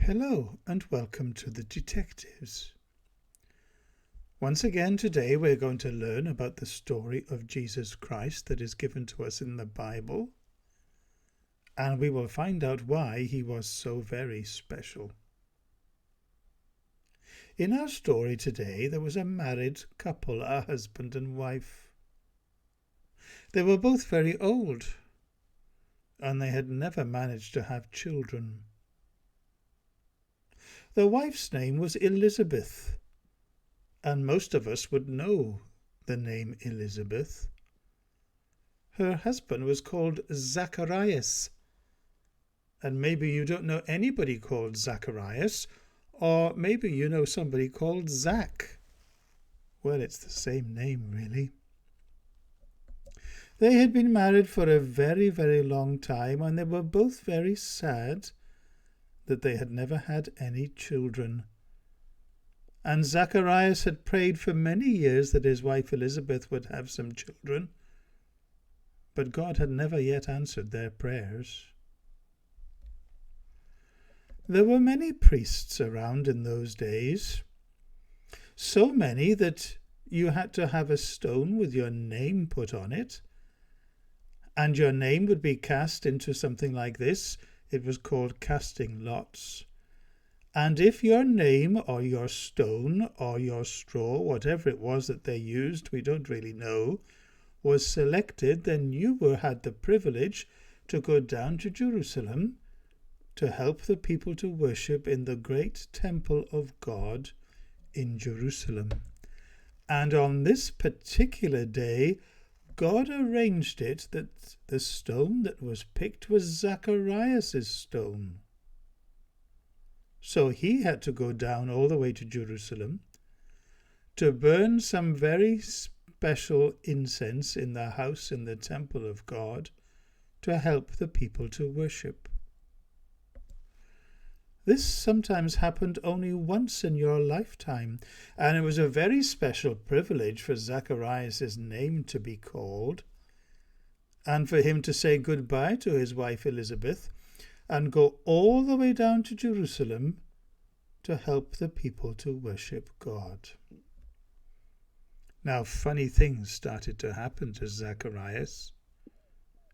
Hello and welcome to the Detectives. Once again today we're going to learn about the story of Jesus Christ that is given to us in the Bible, and we will find out why he was so very special. In our story today there was a married couple, a husband and wife. They were both very old and they had never managed to have children. The wife's name was Elizabeth, and most of us would know the name Elizabeth. Her husband was called Zacharias, and maybe you don't know anybody called Zacharias, or maybe you know somebody called Zach. Well, it's the same name, really. They had been married for a very, very long time, and they were both very sad that they had never had any children. And Zacharias had prayed for many years that his wife Elizabeth would have some children, but God had never yet answered their prayers. There were many priests around in those days, so many that you had to have a stone with your name put on it, and your name would be cast into something like this. It was called casting lots. And if your name or your stone or your straw, whatever it was that they used, we don't really know, was selected, then you had the privilege to go down to Jerusalem to help the people to worship in the great temple of God in Jerusalem. And on this particular day, God arranged it that the stone that was picked was Zacharias' stone. So he had to go down all the way to Jerusalem to burn some very special incense in the house in the temple of God to help the people to worship. This sometimes happened only once in your lifetime, and it was a very special privilege for Zacharias' name to be called, and for him to say goodbye to his wife Elizabeth and go all the way down to Jerusalem to help the people to worship God. Now, funny things started to happen to Zacharias.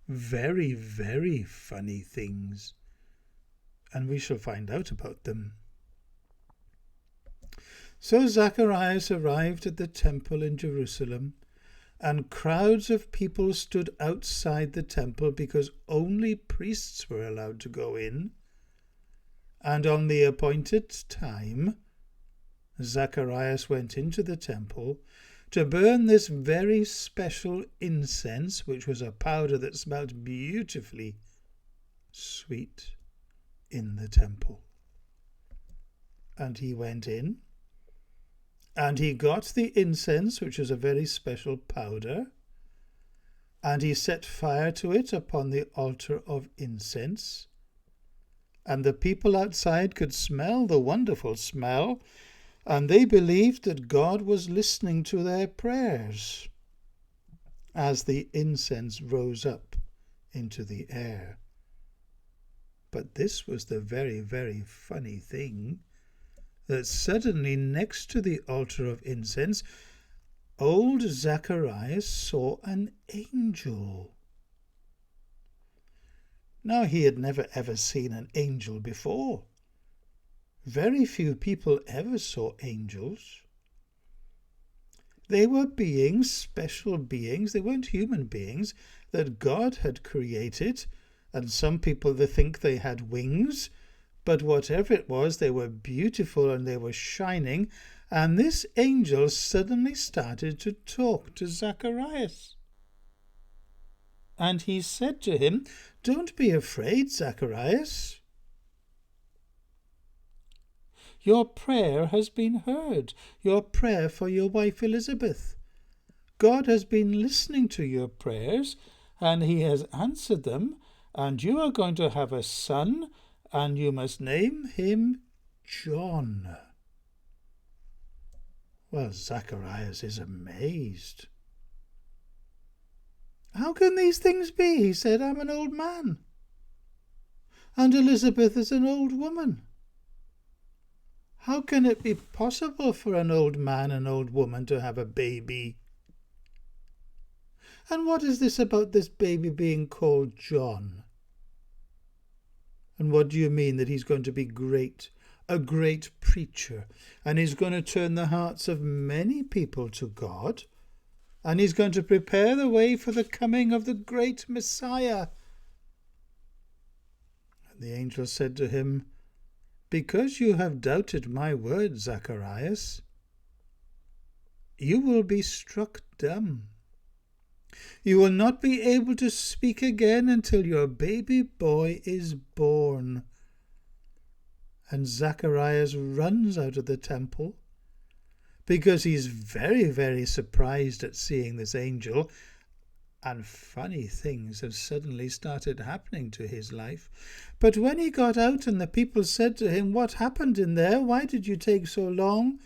Very, very funny things. And we shall find out about them. So Zacharias arrived at the temple in Jerusalem, and crowds of people stood outside the temple because only priests were allowed to go in. And on the appointed time, Zacharias went into the temple to burn this very special incense, which was a powder that smelled beautifully sweet, in the temple. And he went in, and he got the incense, which was a very special powder, and he set fire to it upon the altar of incense, and the people outside could smell the wonderful smell, and they believed that God was listening to their prayers as the incense rose up into the air. But this was the very, very funny thing, that suddenly next to the altar of incense, old Zacharias saw an angel. Now, he had never ever seen an angel before. Very few people ever saw angels. They were beings, special beings. They weren't human beings that God had created. And some people, they think they had wings, but whatever it was, they were beautiful and they were shining. And this angel suddenly started to talk to Zacharias. And he said to him, "Don't be afraid, Zacharias. Your prayer has been heard, your prayer for your wife Elizabeth. God has been listening to your prayers, and he has answered them, and you are going to have a son, and you must name him John." Well, Zacharias is amazed. "How can these things be?" he said. "I'm an old man, and Elizabeth is an old woman. How can it be possible for an old man and old woman to have a baby? And what is this about this baby being called John? And what do you mean that he's going to be great, a great preacher, and he's going to turn the hearts of many people to God, and he's going to prepare the way for the coming of the great Messiah?" And the angel said to him, "Because you have doubted my word, Zacharias, you will be struck dumb. You will not be able to speak again until your baby boy is born." And Zacharias runs out of the temple because he's very, very surprised at seeing this angel, and funny things have suddenly started happening to his life. But when he got out and the people said to him, "What happened in there? Why did you take so long?"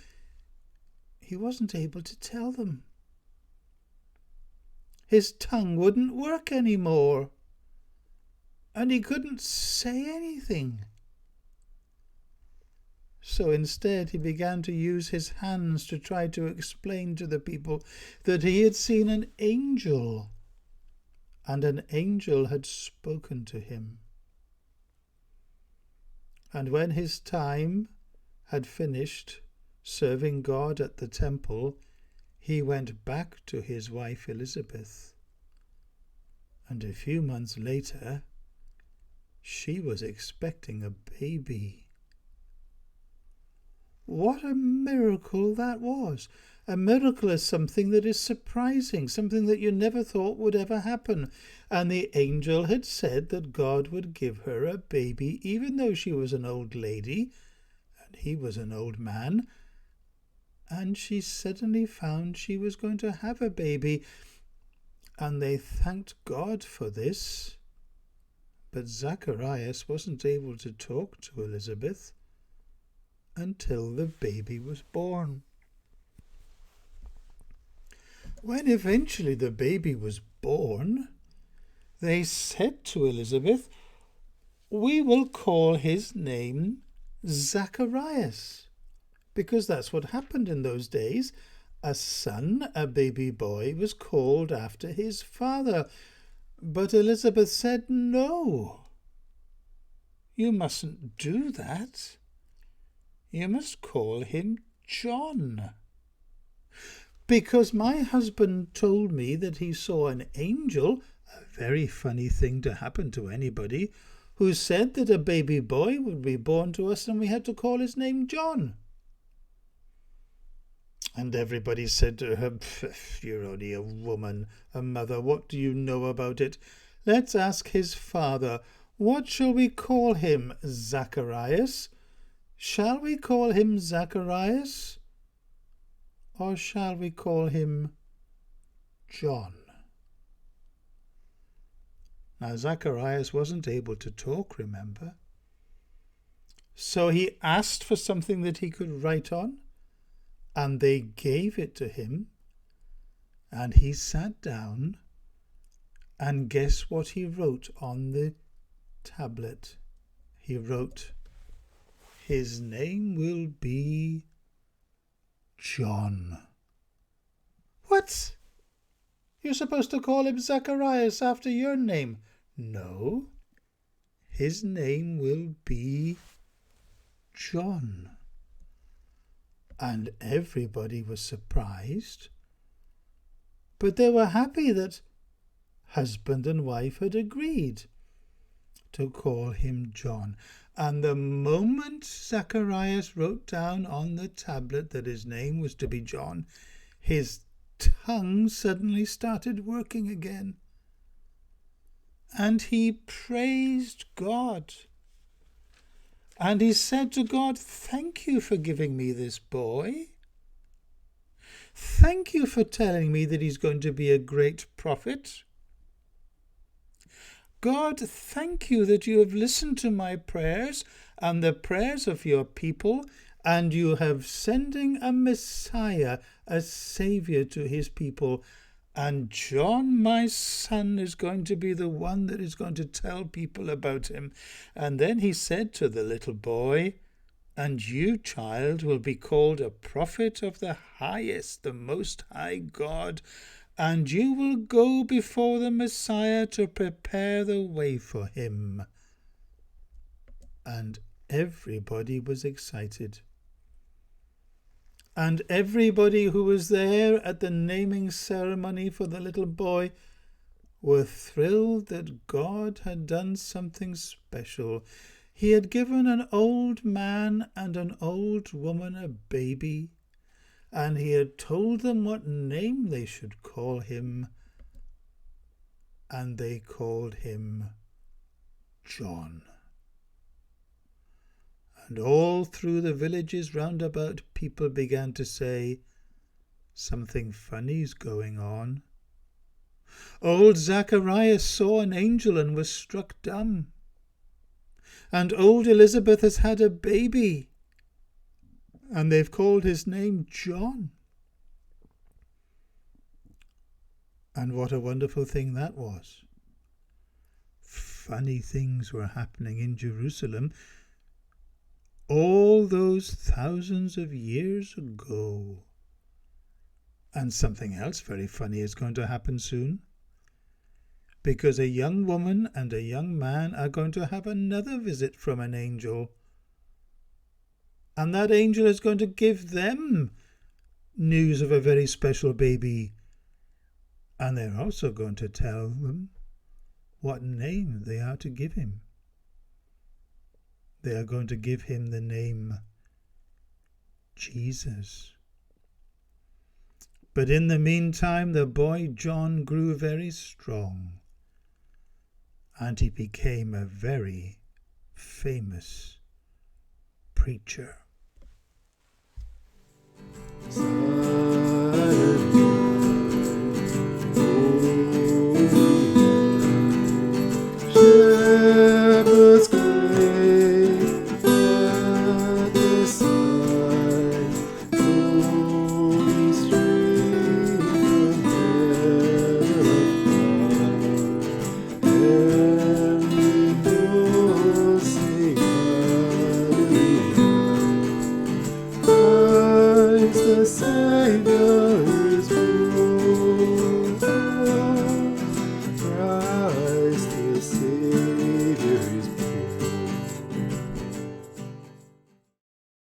he wasn't able to tell them. His tongue wouldn't work anymore, and he couldn't say anything. So instead he began to use his hands to try to explain to the people that he had seen an angel, and an angel had spoken to him. And when his time had finished serving God at the temple, he went back to his wife Elizabeth. And a few months later, she was expecting a baby. What a miracle that was! A miracle is something that is surprising, something that you never thought would ever happen. And the angel had said that God would give her a baby, even though she was an old lady and he was an old man. And she suddenly found she was going to have a baby, and they thanked God for this. But Zacharias wasn't able to talk to Elizabeth until the baby was born. When eventually the baby was born, they said to Elizabeth, "We will call his name Zacharias," because that's what happened in those days. A son, a baby boy, was called after his father. But Elizabeth said, "No, you mustn't do that. You must call him John, because my husband told me that he saw an angel," a very funny thing to happen to anybody, "who said that a baby boy would be born to us and we had to call his name John." And everybody said to her, "You're only a woman, a mother. What do you know about it? Let's ask his father. What shall we call him? Zacharias? Shall we call him Zacharias? Or shall we call him John?" Now Zacharias wasn't able to talk, remember? So he asked for something that he could write on, and they gave it to him, and he sat down, and guess what he wrote on the tablet? He wrote, "His name will be John." "What? You're supposed to call him Zacharias after your name." "No, his name will be John." And everybody was surprised, but they were happy that husband and wife had agreed to call him John. And the moment Zacharias wrote down on the tablet that his name was to be John, his tongue suddenly started working again. And he praised God. And he said to God, "Thank you for giving me this boy. Thank you for telling me that he's going to be a great prophet. God, thank you that you have listened to my prayers and the prayers of your people, and you have sending a Messiah, a Saviour to his people. And John, my son, is going to be the one that is going to tell people about him." And then he said to the little boy, "And you, child, will be called a prophet of the highest, the Most High God, and you will go before the Messiah to prepare the way for him." And everybody was excited. And everybody who was there at the naming ceremony for the little boy were thrilled that God had done something special. He had given an old man and an old woman a baby, and he had told them what name they should call him, and they called him John. And all through the villages round about, people began to say, "Something funny's going on." Old Zacharias saw an angel and was struck dumb. And old Elizabeth has had a baby, and they've called his name John. And what a wonderful thing that was. Funny things were happening in Jerusalem all those thousands of years ago. And something else very funny is going to happen soon, because a young woman and a young man are going to have another visit from an angel. And that angel is going to give them news of a very special baby. And they're also going to tell them what name they are to give him. They are going to give him the name Jesus. But in the meantime, the boy John grew very strong, and he became a very famous preacher. So